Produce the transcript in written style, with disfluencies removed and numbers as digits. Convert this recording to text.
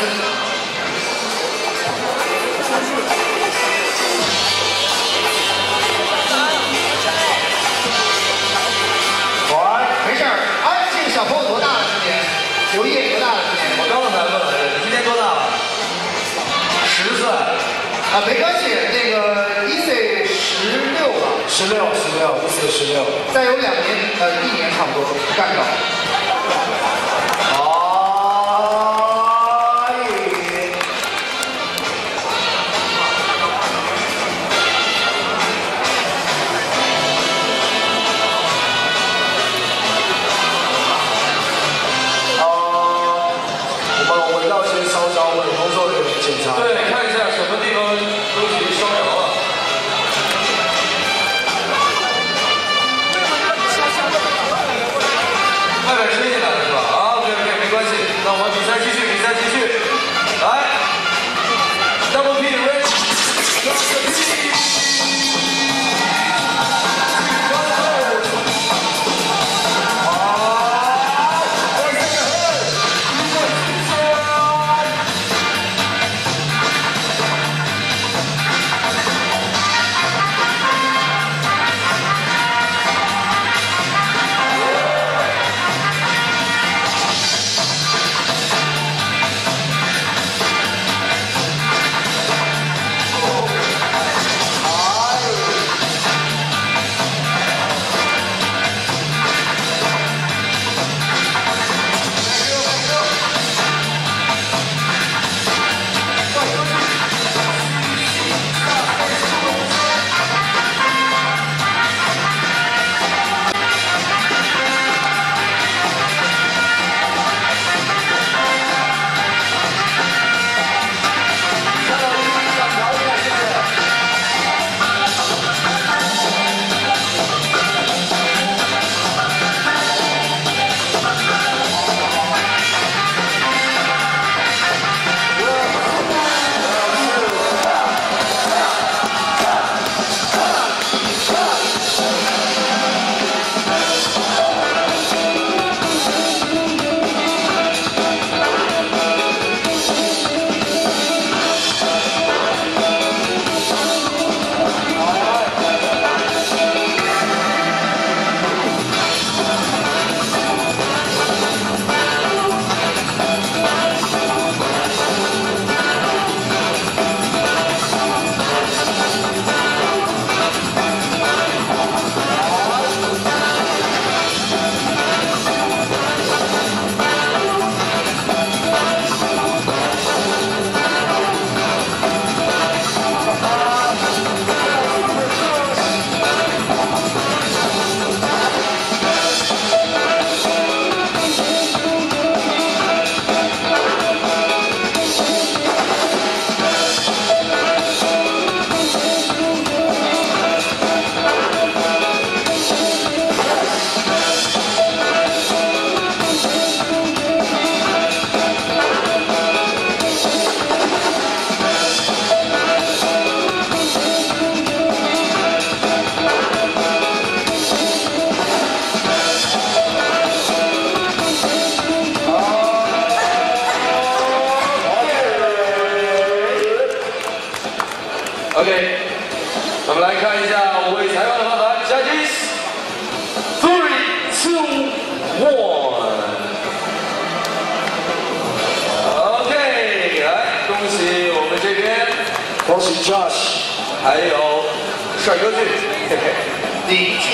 没事儿，这个小朋友多大了？今年？刘烨多大了？今年？我刚才问了，你今年多大了？10岁。没关系，那个1岁16了。16，1岁16。再有2年，1年差不多干到。要先烧烧或者工作人员检查。对，看一下什么地方都已经烧着了。外边吹进来了是吧？啊 ，OK， 没关系。那我们比赛继续，来 ，Double P Ready。OK， 我们来看一下5位裁判的判罚 ，Judges 3, 2, 1。OK， 来，恭喜我们这边，恭喜 Josh， 还有帅哥剧，嘿嘿，第1局。